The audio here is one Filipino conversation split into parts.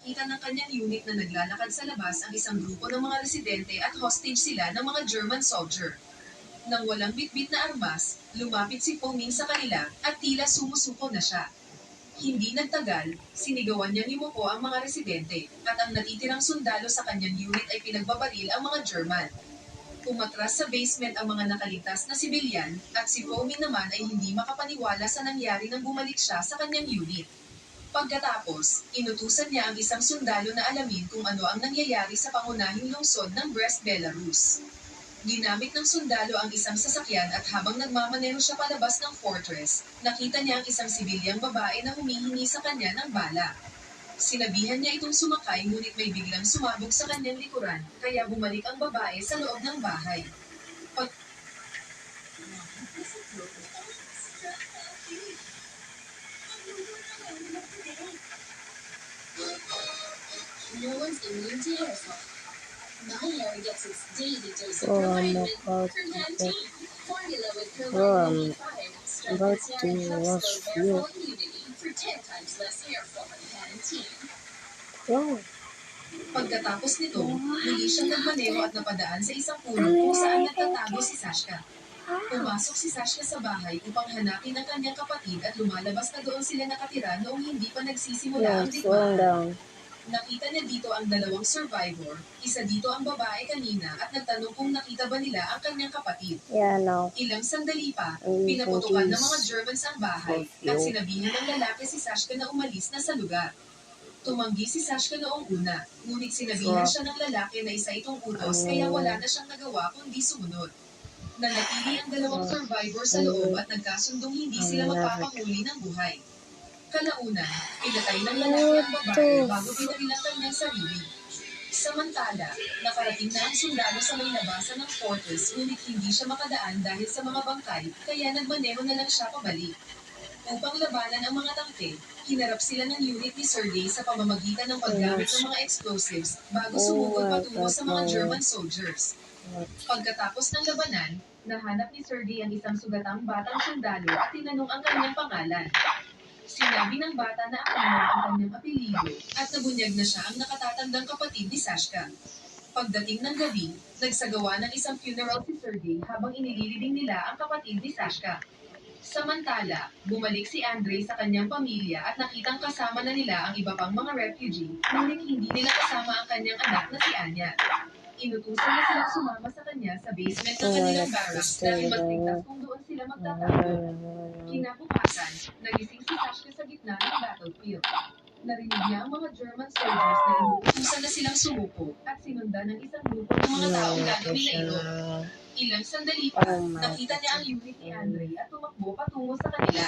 nakita ng kanyang unit na naglalakad sa labas ang isang grupo ng mga residente at hostage sila ng mga German soldier. Nang walang bitbit na armas, lumapit si Po Min sa kanila at tila sumusuko na siya. Hindi nagtagal, sinigawan niya ni Moko ang mga residente, at ang natitirang sundalo sa kanyang unit ay pinagbabaril ang mga German. Umatras sa basement ang mga nakaligtas na sibilyan, at si Po Min naman ay hindi makapaniwala sa nangyari nang bumalik siya sa kanyang unit. Pagkatapos, inutusan niya ang isang sundalo na alamin kung ano ang nangyayari sa pangunahing lungsod ng Brest, Belarus. Ginamit ng sundalo ang isang sasakyan at habang nagmamaneho siya palabas ng fortress, nakita niya ang isang sibilyang babae na humihingi sa kanya ng bala. Sinabihan niya itong sumakay ngunit may biglang sumabog sa kanyang likuran, kaya bumalik ang babae sa loob ng bahay. No one's immune to airsoft. My hair gets its daily dose of provided with Pantene, formula with Caroline 85, strengthens hair and helps build hair fall immunity for 10 times less hair fall than Pantene. Pagkatapos nito, muli siyang nagmaneho at napadaan sa isang puno kung saan nagtatago si Sashka. Pumasok si Sashka sa bahay upang hanapin ang kanyang kapatid at lumalabas na doon sila nakatira noong hindi pa nagsisimula ang digmaan. Nakita niya dito ang dalawang survivor, isa dito ang babae kanina at nagtanong kung nakita ba nila ang kanyang kapatid. Ilang sandali pa, pinaputukan ng mga Germans ang bahay at sinabihan ng lalaki si Sashka na umalis na sa lugar. Tumanggi si Sashka noong una, ngunit sinabihan siya ng lalaki na isa itong utos kaya wala na siyang nagawa kundi sumunod. Nanatili ang dalawang survivor sa loob at nagkasundong hindi sila magpapahuli ng buhay. Kalaunan, pinatay ng lalaki ang babae bago binaril ang kanyang sarili. Samantala, nakarating na ang sundalo sa may labasan ng fortress ngunit hindi siya makadaan dahil sa mga bangkay, kaya nagmaneho na lang siya pabalik. Upang labanan ang mga tangke, hinarap sila ng unit ni Sergei sa pamamagitan ng paggamit ng mga explosives bago sumugod patungo sa mga German soldiers. Pagkatapos ng labanan, nahanap ni Sergei ang isang sugatang batang sundalo at tinanong ang kanyang pangalan. Sinabi ng bata na Akino ang kanyang apelyido at nabunyag na siya ang nakatatandang kapatid ni Sashka. Pagdating ng gabi, nagsagawa ng isang funeral si Sergei habang inililibing nila ang kapatid ni Sashka. Samantala, bumalik si Andrei sa kanyang pamilya at nakitang kasama na nila ang iba pang mga refugee, ngunit hindi nila kasama ang kanyang anak na si Anya. Inutusan na silang sumama sa kanya sa basement ng kanilang barracks dahil mas ligtas kung doon sila magtatago. Kinabukasan, nagising si Sashka sa gitna ng battlefield. Narinig niya ang mga German soldiers na inuutusan na silang sumuko at sinundan ng isang grupo ng mga taong gagawin na ito. Ilang sandali pa, nakita niya ang unit ni Andrei at tumakbo patungo sa kanila.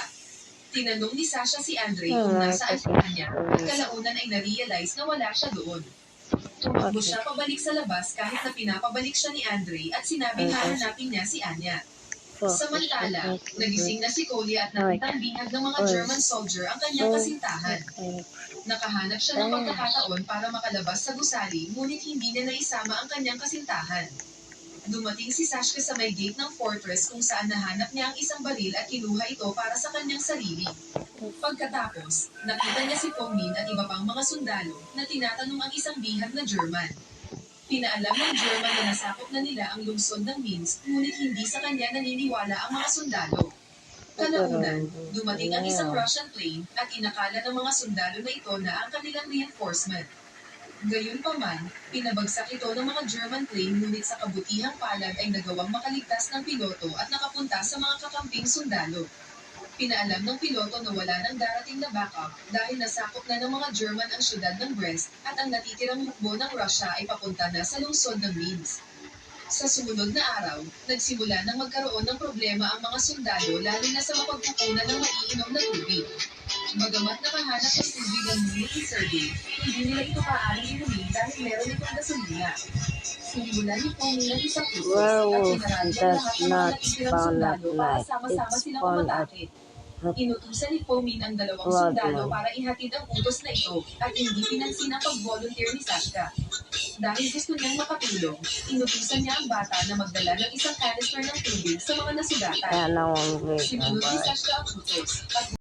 Tinanong ni Sasha si Andrei kung nasaan si Anya at kalaunan ay na-realize na wala siya doon. Tumakbo siya pabalik sa labas kahit na pinapabalik siya ni Andrei at sinabing hahanapin niya si Anya. Samantala, nagising na si Kolya at nakitang bihag ng mga German soldier ang kanyang kasintahan. Nakahanap siya ng pagkakataon para makalabas sa gusali ngunit hindi niya naisama ang kanyang kasintahan. Dumating si Sashka sa may gate ng fortress kung saan nahanap niya ang isang baril at kinuha ito para sa kanyang sarili. Pagkatapos, nakita niya si Po Min at iba pang mga sundalo na tinatanong ang isang bihag na German. Pinaalam ng German na nasakop na nila ang lungsod ng Minsk ngunit hindi sa kanya naniniwala ang mga sundalo. Kalaunan, dumating ang isang Russian plane at inakala ng mga sundalo na ito na ang kanilang reinforcement. Gayunpaman, pinabagsak ito ng mga German plane ngunit sa kabutihang palad ay nagawang makaligtas ng piloto at nakapunta sa mga kakamping sundalo. Pinaalam ng piloto na wala nang darating na backup dahil nasakop na ng mga German ang syudad ng Brest at ang natitirang hukbo ng Russia ay papunta na sa lungsod ng Minsk. Sa sumunod na araw, nagsimula nang magkaroon ng problema ang mga sundalo lalo na sa mapagkukunan ng maiinom na tubig. Bagamat nakahanap ng tubig ang unit ni Sergei, hindi nila ito paaaring inumin dahil meron itong gasolina. Sinimulan ni Po Min ang isang utos at sinarado lahat ng mga natitirang sundalo para sama-sama silang umatake. Inutusan ni Po Min ang dalawang sundalo para ihatid ang utos na ito at hindi pinansin ang pag-volunteer ni Sashka. Dahil gusto niyang makatulong, inutusan niya ang bata na magdala ng isang canister ng tubig sa mga nasugatan. Sinunod ni Sashka ang utos at